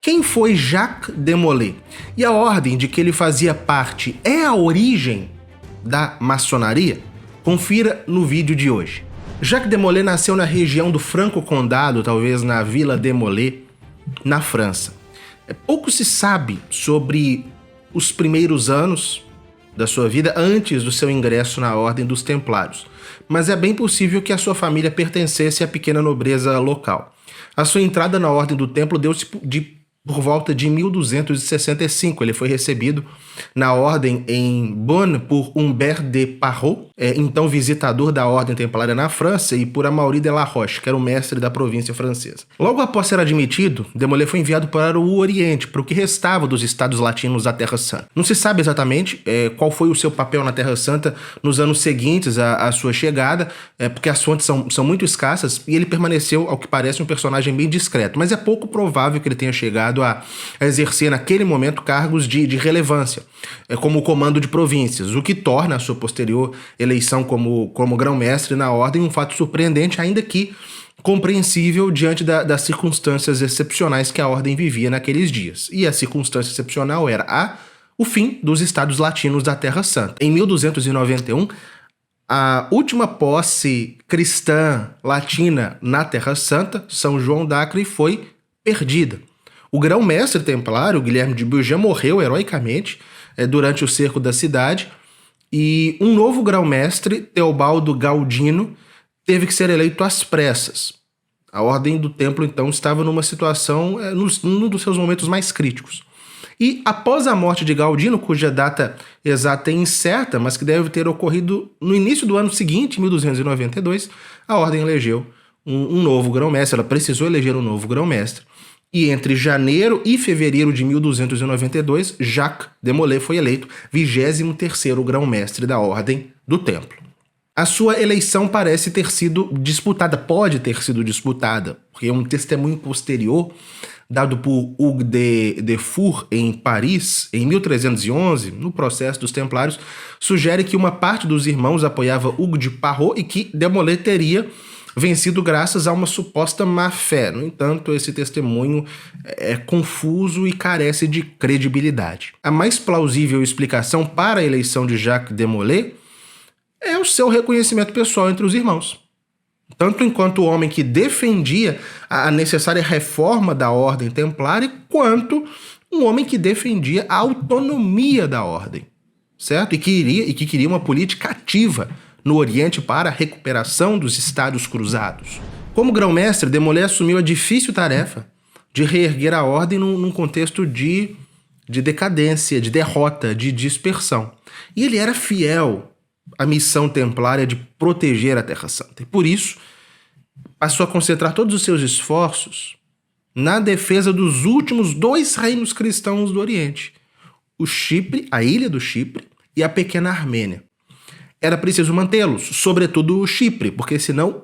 Quem foi Jacques de Molay? E a ordem de que ele fazia parte é a origem da maçonaria? Confira no vídeo de hoje. Jacques de Molay nasceu na região do Franco-Condado, talvez na Vila de Molay, na França. Pouco se sabe sobre os primeiros anos da sua vida antes do seu ingresso na Ordem dos Templários, mas é bem possível que a sua família pertencesse à pequena nobreza local. A sua entrada na Ordem do Templo deu-se por volta de 1265. Ele foi recebido na ordem em Bonn por Humbert de Parrot, então visitador da Ordem Templária na França, e por Amaury de la Roche, que era o mestre da província francesa. Logo após ser admitido, de Molay foi enviado para o Oriente, para o que restava dos estados latinos da Terra Santa. Não se sabe exatamente qual foi o seu papel na Terra Santa nos anos seguintes à sua chegada, porque as fontes são muito escassas, e ele permaneceu, ao que parece, um personagem bem discreto, mas é pouco provável que ele tenha chegado a exercer naquele momento cargos de relevância, como o comando de províncias, o que torna a sua posterior eleição como grão-mestre na ordem um fato surpreendente, ainda que compreensível diante das circunstâncias excepcionais que a ordem vivia naqueles dias. E a circunstância excepcional era o fim dos estados latinos da Terra Santa. Em 1291, a última posse cristã latina na Terra Santa, São João d'Acre, foi perdida. O grão-mestre templário, Guilherme de Bourget, morreu heroicamente durante o cerco da cidade, e um novo grão-mestre, Teobaldo Galdino, teve que ser eleito às pressas. A Ordem do Templo, então, estava numa situação, num dos seus momentos mais críticos. E após a morte de Galdino, cuja data exata é incerta, mas que deve ter ocorrido no início do ano seguinte, 1292, a Ordem elegeu um novo grão-mestre. Ela precisou eleger um novo grão-mestre. E entre janeiro e fevereiro de 1292, Jacques de Molay foi eleito 23º grão-mestre da Ordem do Templo. A sua eleição parece ter sido disputada, pode ter sido disputada, porque um testemunho posterior, dado por Hugues de Four em Paris, em 1311, no processo dos Templários, sugere que uma parte dos irmãos apoiava Hugues de Parrot e que de Molay teria vencido graças a uma suposta má-fé. No entanto, esse testemunho é confuso e carece de credibilidade. A mais plausível explicação para a eleição de Jacques de Molay é o seu reconhecimento pessoal entre os irmãos. Tanto enquanto o homem que defendia a necessária reforma da Ordem Templária, quanto um homem que defendia a autonomia da Ordem, certo? E que queria uma política ativa no Oriente para a recuperação dos Estados Cruzados. Como grão-mestre, de Molay assumiu a difícil tarefa de reerguer a ordem num contexto de decadência, de derrota, de dispersão. E ele era fiel à missão templária de proteger a Terra Santa. E por isso, passou a concentrar todos os seus esforços na defesa dos últimos 2 reinos cristãos do Oriente: o Chipre, a ilha do Chipre, e a pequena Armênia. Era preciso mantê-los, sobretudo o Chipre, porque senão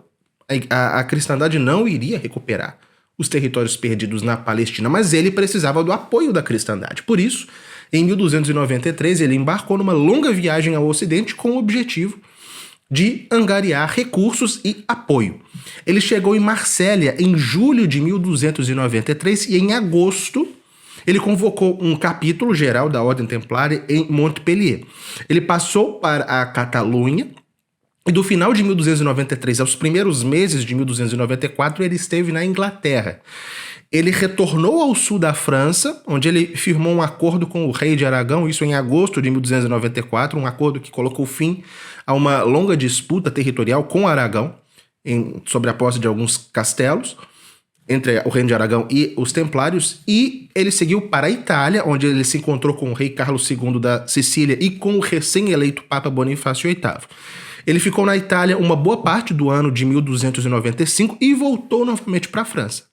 a cristandade não iria recuperar os territórios perdidos na Palestina, mas ele precisava do apoio da cristandade. Por isso, em 1293, ele embarcou numa longa viagem ao Ocidente com o objetivo de angariar recursos e apoio. Ele chegou em Marsella em julho de 1293 e em agosto ele convocou um capítulo geral da Ordem Templária em Montpellier. Ele passou para a Catalunha e do final de 1293 aos primeiros meses de 1294 ele esteve na Inglaterra. Ele retornou ao sul da França, onde ele firmou um acordo com o rei de Aragão, isso em agosto de 1294, um acordo que colocou fim a uma longa disputa territorial com Aragão sobre a posse de alguns castelos entre o reino de Aragão e os Templários, e ele seguiu para a Itália, onde ele se encontrou com o rei Carlos II da Sicília e com o recém-eleito Papa Bonifácio VIII. Ele ficou na Itália uma boa parte do ano de 1295 e voltou novamente para a França,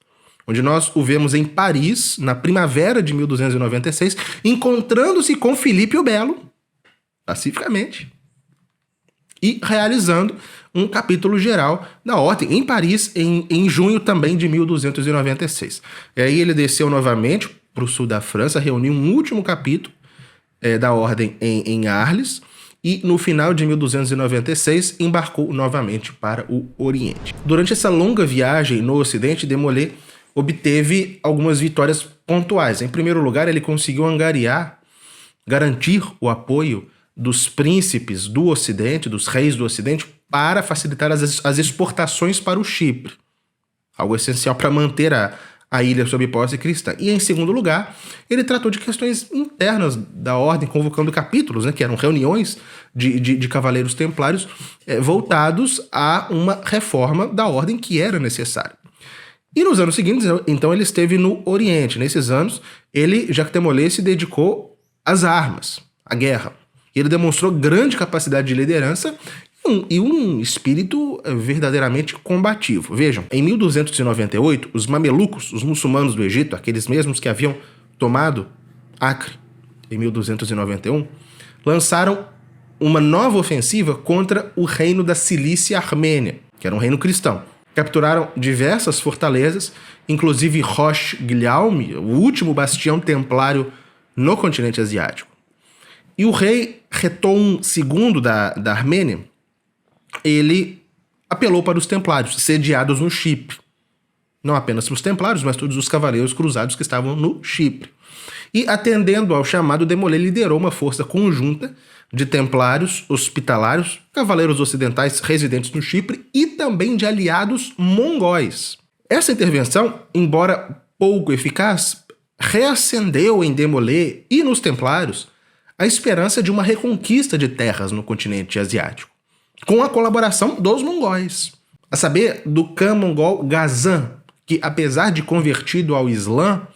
onde nós o vemos em Paris, na primavera de 1296, encontrando-se com Filipe o Belo, pacificamente, e realizando um capítulo geral da Ordem em Paris em junho também de 1296. E aí ele desceu novamente para o sul da França, reuniu um último capítulo da Ordem em Arles, e no final de 1296 embarcou novamente para o Oriente. Durante essa longa viagem no Ocidente, de Molay obteve algumas vitórias pontuais. Em primeiro lugar, ele conseguiu garantir o apoio dos príncipes do Ocidente, dos reis do Ocidente, para facilitar as exportações para o Chipre. Algo essencial para manter a ilha sob posse cristã. E, em segundo lugar, ele tratou de questões internas da ordem, convocando capítulos, que eram reuniões de cavaleiros templários voltados a uma reforma da ordem que era necessária. E nos anos seguintes, então, ele esteve no Oriente. Nesses anos, Jacques de Molay se dedicou às armas, à guerra. Ele demonstrou grande capacidade de liderança e um espírito verdadeiramente combativo. Vejam, em 1298, os mamelucos, os muçulmanos do Egito, aqueles mesmos que haviam tomado Acre em 1291, lançaram uma nova ofensiva contra o reino da Cilícia Armênia, que era um reino cristão. Capturaram diversas fortalezas, inclusive Roche Guilhaume, o último bastião templário no continente asiático. E o rei Reton II da Armênia, ele apelou para os templários, sediados no Chipre. Não apenas os templários, mas todos os cavaleiros cruzados que estavam no Chipre. E, atendendo ao chamado, de Molay liderou uma força conjunta de templários, hospitalários, cavaleiros ocidentais residentes no Chipre e também de aliados mongóis. Essa intervenção, embora pouco eficaz, reacendeu em de Molay e nos templários a esperança de uma reconquista de terras no continente asiático, com a colaboração dos mongóis, a saber, do Khan mongol Ghazan, que, apesar de convertido ao Islã,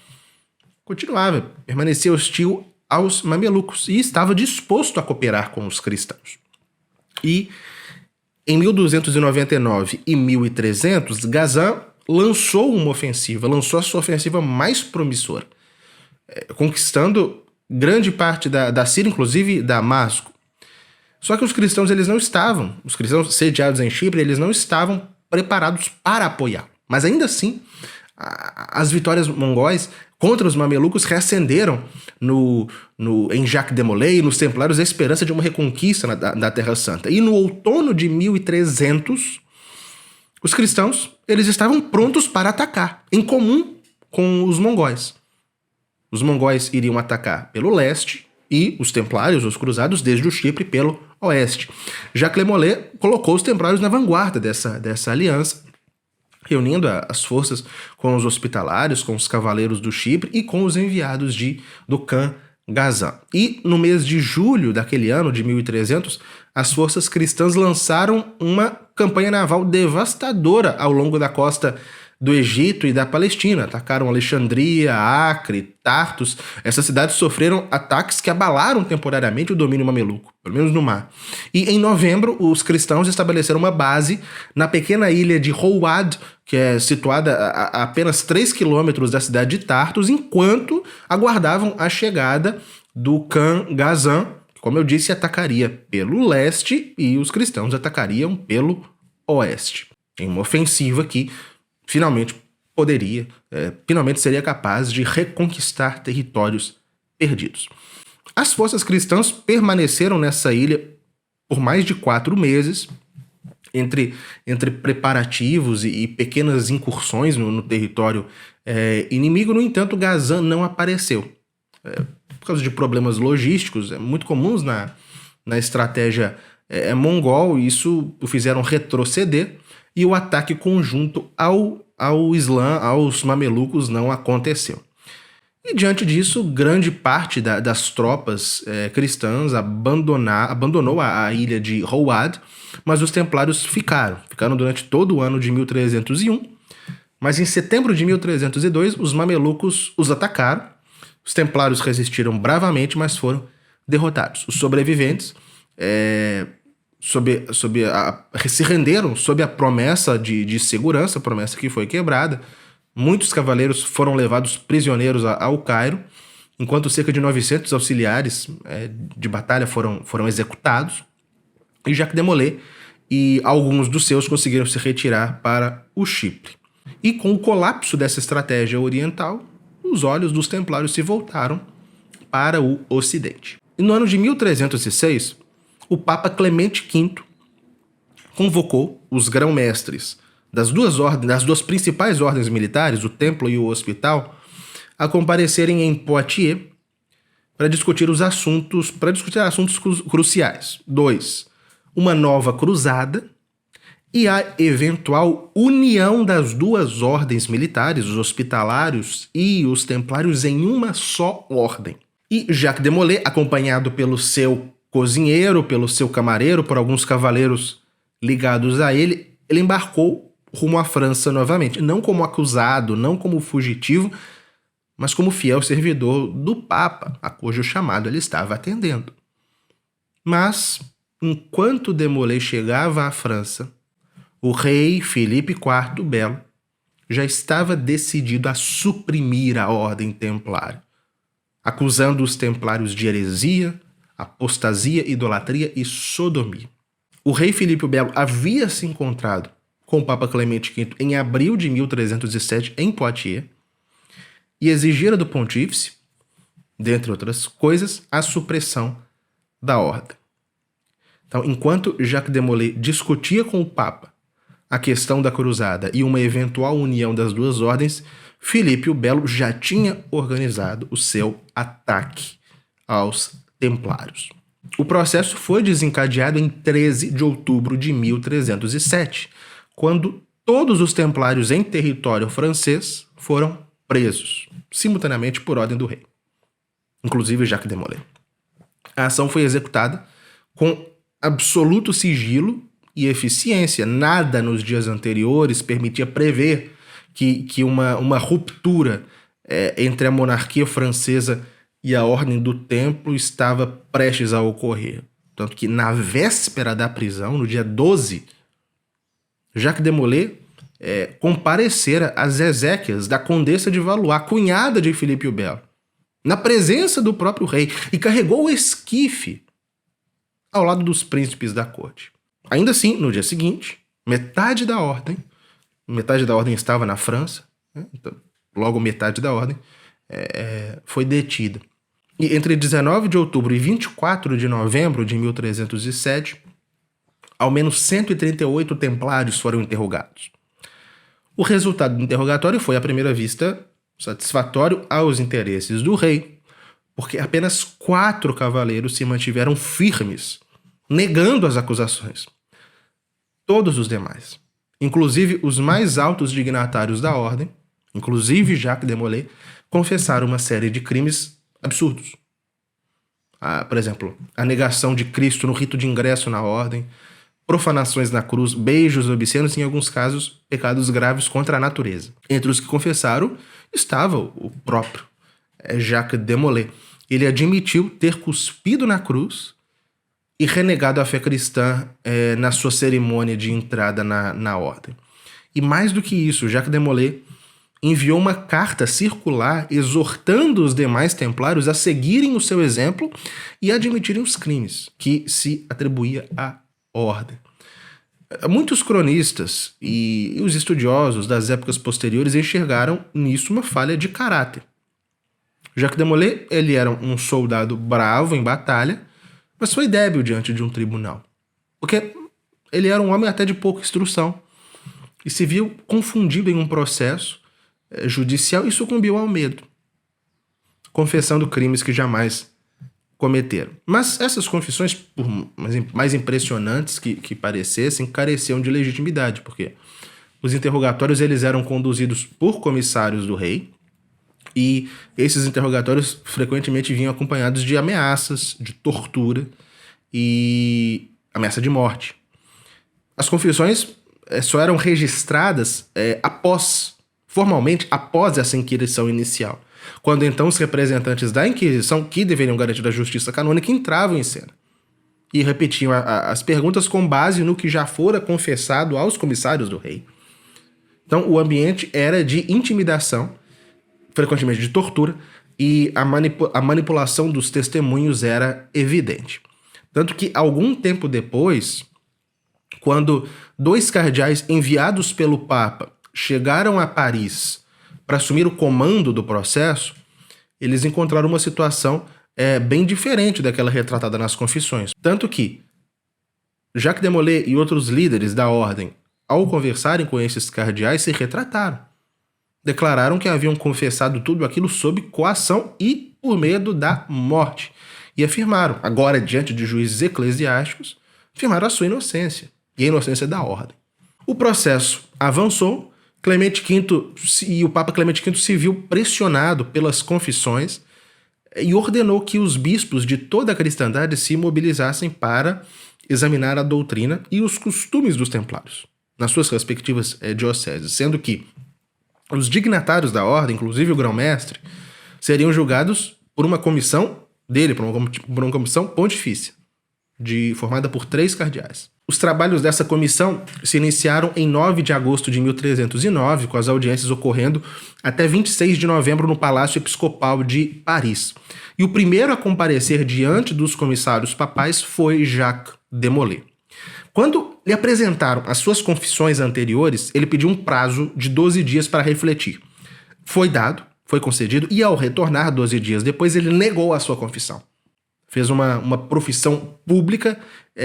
permanecia hostil aos mamelucos e estava disposto a cooperar com os cristãos. E em 1299 e 1300, Ghazan lançou a sua ofensiva mais promissora, conquistando grande parte da Síria, inclusive Damasco. Só que os cristãos sediados em Chipre, eles não estavam preparados para apoiar. Mas ainda assim, as vitórias mongóis contra os mamelucos reacenderam em Jacques de Molay e nos templários a esperança de uma reconquista da Terra Santa. E no outono de 1300, os cristãos eles estavam prontos para atacar, em comum com os mongóis. Os mongóis iriam atacar pelo leste e os templários, os cruzados, desde o Chipre pelo oeste. Jacques de Molay colocou os templários na vanguarda dessa aliança, reunindo as forças com os hospitalários, com os cavaleiros do Chipre e com os enviados do Khan Ghazan. E no mês de julho daquele ano, de 1300, as forças cristãs lançaram uma campanha naval devastadora ao longo da costa do Egito e da Palestina. Atacaram Alexandria, Acre, Tartus. Essas cidades sofreram ataques que abalaram temporariamente o domínio mameluco, pelo menos no mar. E em novembro, os cristãos estabeleceram uma base na pequena ilha de Howad, que é situada a apenas 3 quilômetros da cidade de Tartus, enquanto aguardavam a chegada do Khan Ghazan, que, como eu disse, atacaria pelo leste e os cristãos atacariam pelo oeste. Em uma ofensiva que finalmente seria capaz de reconquistar territórios perdidos. As forças cristãs permaneceram nessa ilha por mais de 4 meses, entre preparativos e pequenas incursões no território inimigo. No entanto, Ghazan não apareceu. Por causa de problemas logísticos muito comuns na estratégia mongol, isso o fizeram retroceder, e o ataque conjunto ao Islã, aos mamelucos, não aconteceu. E diante disso, grande parte das tropas cristãs abandonou a ilha de Howad, mas os templários ficaram durante todo o ano de 1301, mas em setembro de 1302 os mamelucos os atacaram, os templários resistiram bravamente, mas foram derrotados. Os sobreviventes se renderam sob a promessa de segurança, promessa que foi quebrada. Muitos cavaleiros foram levados prisioneiros ao Cairo, enquanto cerca de 900 auxiliares de batalha foram executados, e Jacques de Molay e alguns dos seus conseguiram se retirar para o Chipre. E com o colapso dessa estratégia oriental, os olhos dos templários se voltaram para o Ocidente. E no ano de 1306, o Papa Clemente V convocou os grão-mestres das duas principais ordens militares, o Templo e o Hospital, a comparecerem em Poitiers para discutir assuntos cruciais. 2. Uma nova cruzada e a eventual união das duas ordens militares, os hospitalários e os templários, em uma só ordem. E Jacques de Molay, acompanhado pelo seu cozinheiro, pelo seu camareiro, por alguns cavaleiros ligados a ele, ele embarcou rumo à França novamente, não como acusado, não como fugitivo, mas como fiel servidor do Papa, a cujo chamado ele estava atendendo. Mas, enquanto de Molay chegava à França, o rei Filipe IV Belo já estava decidido a suprimir a ordem templária, acusando os templários de heresia, apostasia, idolatria e sodomia. O rei Filipe o Belo havia se encontrado com o Papa Clemente V em abril de 1307 em Poitiers e exigira do pontífice, dentre outras coisas, a supressão da ordem. Então, enquanto Jacques de Molay discutia com o Papa a questão da cruzada e uma eventual união das duas ordens, Filipe o Belo já tinha organizado o seu ataque aos templários. O processo foi desencadeado em 13 de outubro de 1307, quando todos os templários em território francês foram presos, simultaneamente por ordem do rei, inclusive Jacques de Molay. A ação foi executada com absoluto sigilo e eficiência. Nada nos dias anteriores permitia prever que uma ruptura entre a monarquia francesa e a ordem do templo estava prestes a ocorrer. Tanto que na véspera da prisão, no dia 12, Jacques de Molay comparecera às exéquias da Condessa de Valois, cunhada de Filipe o Belo, na presença do próprio rei, e carregou o esquife ao lado dos príncipes da corte. Ainda assim, no dia seguinte, metade da ordem estava na França, né? Então, logo metade da ordem foi detida. E entre 19 de outubro e 24 de novembro de 1307, ao menos 138 templários foram interrogados. O resultado do interrogatório foi, à primeira vista, satisfatório aos interesses do rei, porque apenas 4 cavaleiros se mantiveram firmes, negando as acusações. Todos os demais, inclusive os mais altos dignatários da ordem, inclusive Jacques de Molay, confessaram uma série de crimes absurdos. Por exemplo, a negação de Cristo no rito de ingresso na ordem, profanações na cruz, beijos obscenos e, em alguns casos, pecados graves contra a natureza. Entre os que confessaram estava o próprio Jacques de Molay. Ele admitiu ter cuspido na cruz e renegado a fé cristã na sua cerimônia de entrada na ordem. E mais do que isso, Jacques de Molay enviou uma carta circular exortando os demais templários a seguirem o seu exemplo e admitirem os crimes que se atribuía à ordem. Muitos cronistas e os estudiosos das épocas posteriores enxergaram nisso uma falha de caráter. Jacques de Molay, ele era um soldado bravo em batalha, mas foi débil diante de um tribunal, porque ele era um homem até de pouca instrução e se viu confundido em um processo judicial e sucumbiu ao medo, confessando crimes que jamais cometeram. Mas essas confissões, por mais impressionantes que parecessem, careciam de legitimidade, porque os interrogatórios eles eram conduzidos por comissários do rei, e esses interrogatórios frequentemente vinham acompanhados de ameaças, de tortura e ameaça de morte. As confissões só eram registradas formalmente após essa inquirição inicial, quando então os representantes da Inquisição, que deveriam garantir a justiça canônica, entravam em cena e repetiam as perguntas com base no que já fora confessado aos comissários do rei. Então o ambiente era de intimidação, frequentemente de tortura, e a manipulação dos testemunhos era evidente. Tanto que algum tempo depois, quando 2 cardeais enviados pelo Papa chegaram a Paris para assumir o comando do processo, eles encontraram uma situação bem diferente daquela retratada nas confissões. Tanto que Jacques de Molay e outros líderes da ordem, ao conversarem com esses cardeais, se retrataram. declararam que haviam confessado tudo aquilo sob coação e por medo da morte. E afirmaram, agora diante de juízes eclesiásticos, afirmaram a sua inocência e a inocência da ordem. O processo avançou, Clemente V e o Papa Clemente V se viu pressionado pelas confissões e ordenou que os bispos de toda a cristandade se mobilizassem para examinar a doutrina e os costumes dos templários nas suas respectivas dioceses, sendo que os dignatários da ordem, inclusive o grão-mestre, seriam julgados por uma comissão dele, por uma comissão pontifícia, formada por 3 cardeais. Os trabalhos dessa comissão se iniciaram em 9 de agosto de 1309, com as audiências ocorrendo até 26 de novembro no Palácio Episcopal de Paris. E o primeiro a comparecer diante dos comissários papais foi Jacques de Molay. Quando lhe apresentaram as suas confissões anteriores, ele pediu um prazo de 12 dias para refletir. Foi dado, foi concedido, e ao retornar 12 dias depois, ele negou a sua confissão. Fez uma profissão pública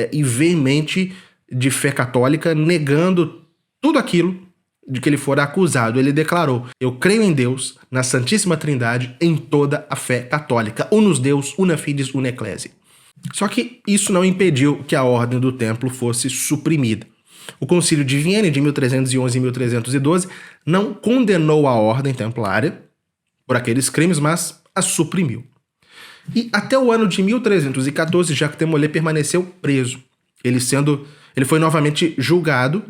e veemente de fé católica, negando tudo aquilo de que ele fora acusado. Ele declarou: eu creio em Deus, na Santíssima Trindade, em toda a fé católica, unus Deus, una fides, una ecclesia. Só que isso não impediu que a ordem do templo fosse suprimida. O Concílio de Viena, de 1311 e 1312, não condenou a ordem templária por aqueles crimes, mas a suprimiu. E até o ano de 1314, Jacques de Molay permaneceu preso. Ele foi novamente julgado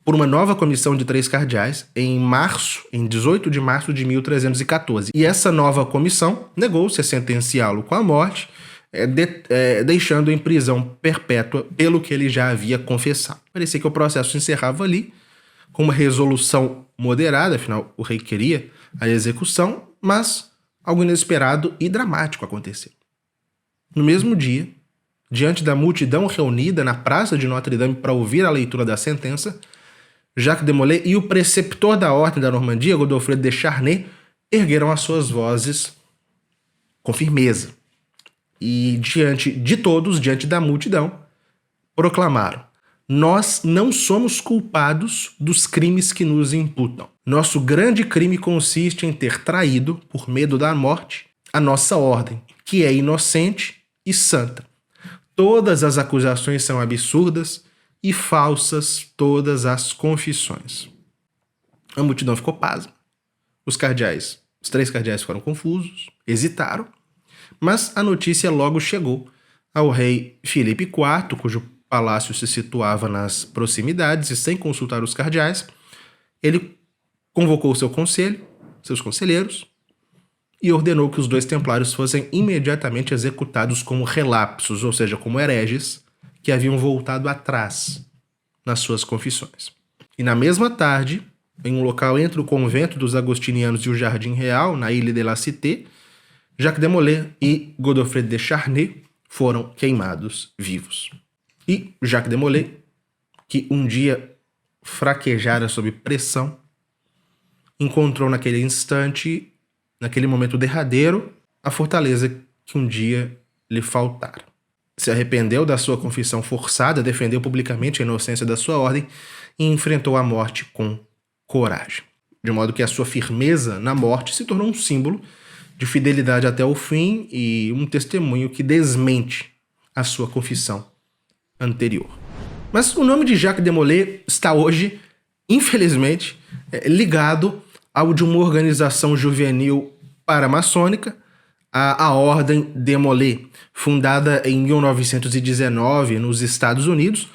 por uma nova comissão de 3 cardeais em 18 de março de 1314. E essa nova comissão negou-se a sentenciá-lo com a morte, deixando em prisão perpétua pelo que ele já havia confessado. Parecia que o processo se encerrava ali, com uma resolução moderada, afinal o rei queria a execução, mas algo inesperado e dramático aconteceu. No mesmo dia, diante da multidão reunida na praça de Notre-Dame para ouvir a leitura da sentença, Jacques de Molay e o preceptor da Ordem da Normandia, Godofredo de Charnay, ergueram as suas vozes com firmeza e, diante de todos, diante da multidão, proclamaram: nós não somos culpados dos crimes que nos imputam. Nosso grande crime consiste em ter traído, por medo da morte, a nossa ordem, que é inocente e santa. Todas as acusações são absurdas e falsas todas as confissões. A multidão ficou pasma. Os 3 cardeais ficaram confusos, hesitaram, mas a notícia logo chegou ao rei Filipe IV, cujo palácio se situava nas proximidades, e sem consultar os cardeais, ele convocou seu conselho, seus conselheiros, e ordenou que os 2 templários fossem imediatamente executados como relapsos, ou seja, como hereges, que haviam voltado atrás nas suas confissões. E na mesma tarde, em um local entre o convento dos agostinianos e o Jardim Real, na Ilha de la Cité, Jacques de Molay e Godofredo de Charnay foram queimados vivos. E Jacques de Molay, que um dia fraquejara sob pressão, encontrou naquele instante, naquele momento derradeiro, a fortaleza que um dia lhe faltara. Se arrependeu da sua confissão forçada, defendeu publicamente a inocência da sua ordem e enfrentou a morte com coragem. De modo que a sua firmeza na morte se tornou um símbolo de fidelidade até o fim e um testemunho que desmente a sua confissão anterior. Mas o nome de Jacques de Molay está hoje, infelizmente, ligado ao de uma organização juvenil paramaçônica, a Ordem de Molay, fundada em 1919 nos Estados Unidos,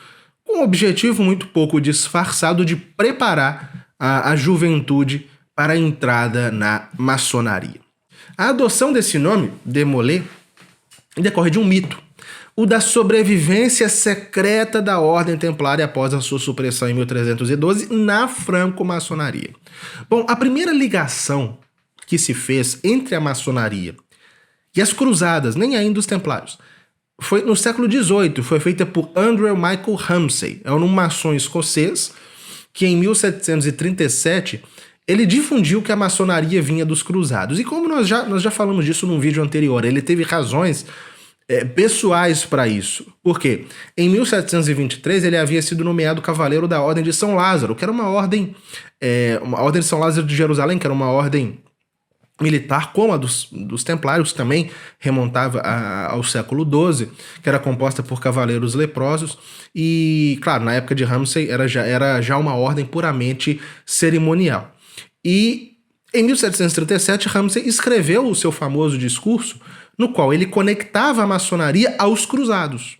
com um objetivo muito pouco disfarçado de preparar a juventude para a entrada na maçonaria. A adoção desse nome, de Molay, decorre de um mito, o da sobrevivência secreta da Ordem Templária após a sua supressão em 1312 na franco-maçonaria. Bom, a primeira ligação que se fez entre a maçonaria e as cruzadas, nem ainda os templários, foi no século XVIII, foi feita por Andrew Michael Ramsay, é um maçom escocês que em 1737 ele difundiu que a maçonaria vinha dos cruzados. E como nós já falamos disso num vídeo anterior, ele teve razões pessoais para isso. Por quê? Em 1723 ele havia sido nomeado cavaleiro da Ordem de São Lázaro, que era uma ordem de São Lázaro de Jerusalém, que era uma ordem militar, como a dos Templários, que também remontava ao século XII, que era composta por cavaleiros leprosos. E, claro, na época de Ramsay era já uma ordem puramente cerimonial. E em 1737, Ramsay escreveu o seu famoso discurso, no qual ele conectava a maçonaria aos cruzados.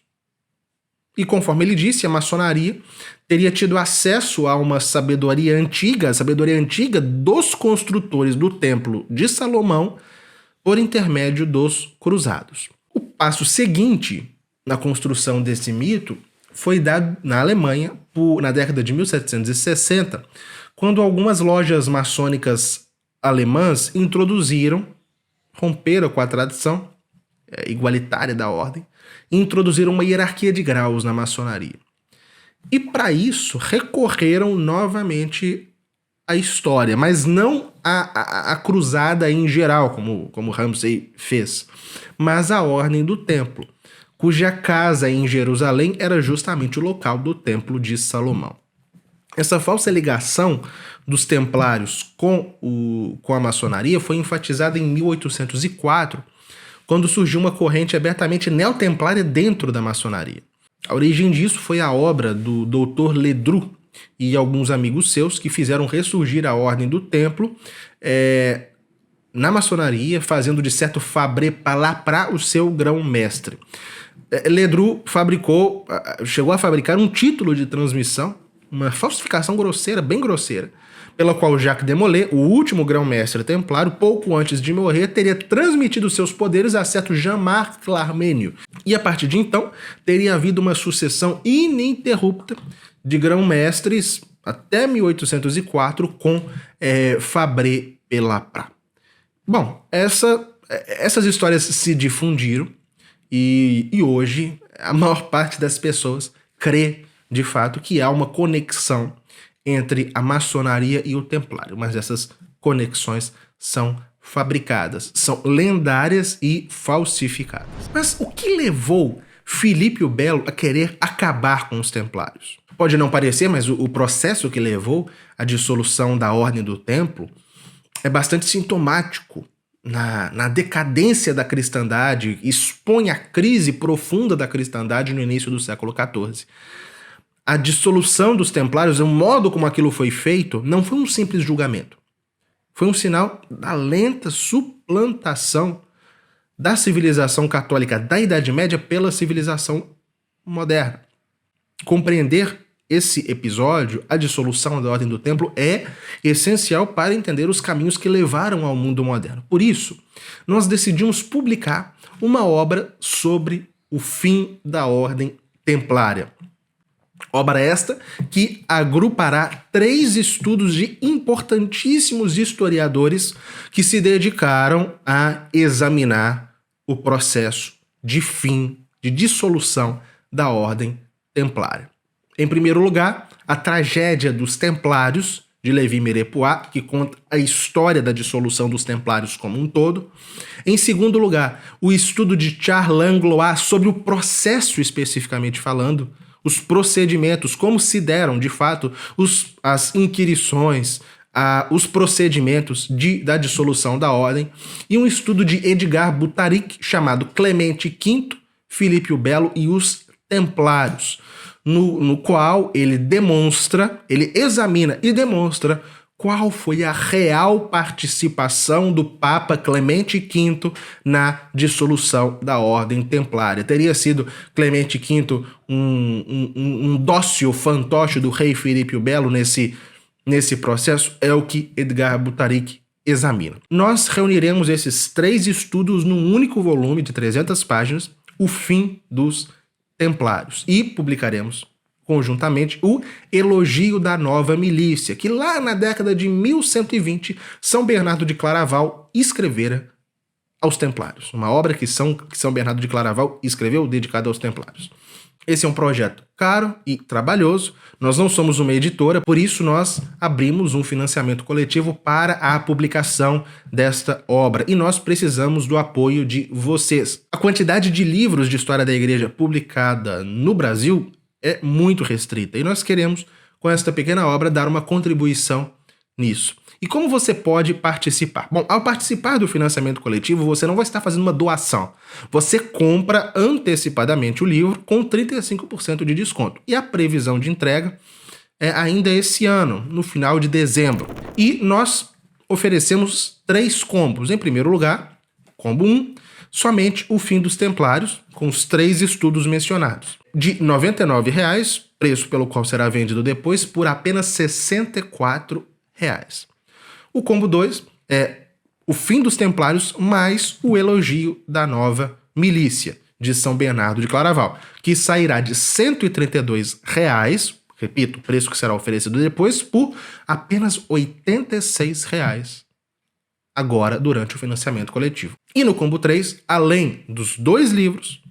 E conforme ele disse, a maçonaria teria tido acesso a uma sabedoria antiga, a sabedoria antiga dos construtores do Templo de Salomão, por intermédio dos cruzados. O passo seguinte na construção desse mito foi dado na Alemanha, na década de 1760, quando algumas lojas maçônicas alemãs romperam com a tradição igualitária da ordem, e introduziram uma hierarquia de graus na maçonaria. E para isso recorreram novamente à história, mas não à cruzada em geral, como Ramsay fez, mas à ordem do templo, cuja casa em Jerusalém era justamente o local do Templo de Salomão. Essa falsa ligação dos templários com a maçonaria foi enfatizada em 1804, quando surgiu uma corrente abertamente neotemplária dentro da maçonaria. A origem disso foi a obra do Dr. Ledru e alguns amigos seus que fizeram ressurgir a ordem do templo na maçonaria, fazendo de certo Fabre Palapra o seu grão-mestre. Ledru chegou a fabricar um título de transmissão, uma falsificação grosseira, bem grosseira, pela qual Jacques de Molay, o último grão-mestre templário, pouco antes de morrer, teria transmitido seus poderes a certo Jean-Marc Larménio. E a partir de então, teria havido uma sucessão ininterrupta de grão-mestres até 1804 com Fabre Pelapra. Bom, essas histórias se difundiram e hoje a maior parte das pessoas crê, de fato, que há uma conexão entre a maçonaria e o templário, mas essas conexões são fabricadas, são lendárias e falsificadas. Mas o que levou Filipe o Belo a querer acabar com os templários? Pode não parecer, mas o processo que levou à dissolução da Ordem do Templo é bastante sintomático na decadência da cristandade, expõe a crise profunda da cristandade no início do século XIV. A dissolução dos templários, o modo como aquilo foi feito, não foi um simples julgamento. Foi um sinal da lenta suplantação da civilização católica da Idade Média pela civilização moderna. Compreender esse episódio, a dissolução da Ordem do Templo, é essencial para entender os caminhos que levaram ao mundo moderno. Por isso, nós decidimos publicar uma obra sobre o fim da Ordem Templária. Obra esta que agrupará 3 estudos de importantíssimos historiadores que se dedicaram a examinar o processo de fim, de dissolução da Ordem Templária. Em primeiro lugar, a Tragédia dos Templários, de Levi Mirepoix, que conta a história da dissolução dos Templários como um todo. Em segundo lugar, o estudo de Charles Langlois sobre o processo especificamente falando, os procedimentos, como se deram, de fato, as inquirições, os procedimentos da dissolução da ordem, e um estudo de Edgar Butaric, chamado Clemente V, Filipe o Belo e os Templários, no qual ele examina e demonstra qual foi a real participação do Papa Clemente V na dissolução da Ordem Templária. Teria sido Clemente V um dócil fantoche do rei Filipe o Belo nesse processo? É o que Edgar Butaric examina. Nós reuniremos esses 3 estudos num único volume de 300 páginas, O Fim dos Templários, e publicaremos conjuntamente o Elogio da Nova Milícia, que lá na década de 1120, São Bernardo de Claraval escrevera aos Templários. Uma obra que São Bernardo de Claraval escreveu dedicada aos Templários. Esse é um projeto caro e trabalhoso, nós não somos uma editora, por isso nós abrimos um financiamento coletivo para a publicação desta obra e nós precisamos do apoio de vocês. A quantidade de livros de história da igreja publicada no Brasil é muito restrita e nós queremos, com esta pequena obra, dar uma contribuição nisso. E como você pode participar? Bom, ao participar do financiamento coletivo, você não vai estar fazendo uma doação. Você compra antecipadamente o livro com 35% de desconto. E a previsão de entrega é ainda esse ano, no final de dezembro. E nós oferecemos 3 combos. Em primeiro lugar, combo 1, somente O Fim dos Templários, com os 3 estudos mencionados. De R$ 99,00, preço pelo qual será vendido depois, por apenas R$ 64,00. O combo 2 é O Fim dos Templários mais O Elogio da Nova Milícia, de São Bernardo de Claraval, que sairá de R$ 132,00, repito, o preço que será oferecido depois, por apenas R$ 86,00, agora durante o financiamento coletivo. E no combo 3, além dos 2 livros,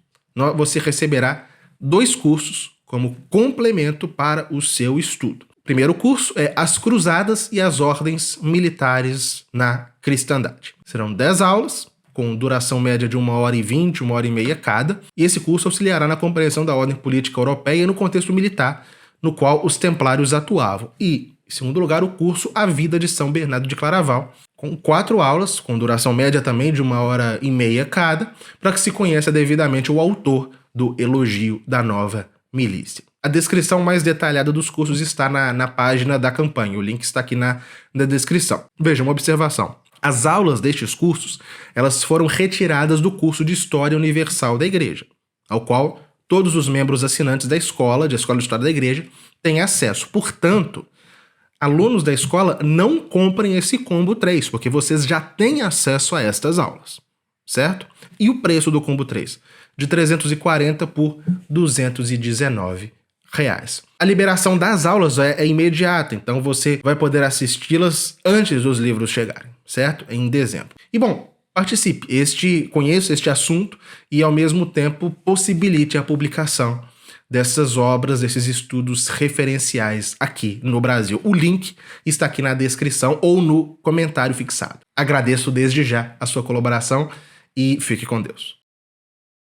você receberá 2 cursos como complemento para o seu estudo. O primeiro curso é As Cruzadas e as Ordens Militares na Cristandade. Serão 10 aulas, com duração média de 1h20, 1h30 cada, e esse curso auxiliará na compreensão da ordem política europeia no contexto militar, no qual os templários atuavam. E, em segundo lugar, o curso A Vida de São Bernardo de Claraval, com 4 aulas, com duração média também de 1h30 cada, para que se conheça devidamente o autor do Elogio da Nova Milícia. A descrição mais detalhada dos cursos está na página da campanha, o link está aqui na descrição. Veja, uma observação. As aulas destes cursos, elas foram retiradas do curso de História Universal da Igreja, ao qual todos os membros assinantes da Escola de História da Igreja têm acesso. Portanto, alunos da escola não comprem esse combo 3, porque vocês já têm acesso a estas aulas, certo? E o preço do combo 3? De R$ 340 por R$ 219,00. A liberação das aulas é imediata, então você vai poder assisti-las antes dos livros chegarem, certo? Em dezembro. E bom, participe, conheça este assunto e ao mesmo tempo possibilite a publicação dessas obras, desses estudos referenciais aqui no Brasil. O link está aqui na descrição ou no comentário fixado. Agradeço desde já a sua colaboração e fique com Deus.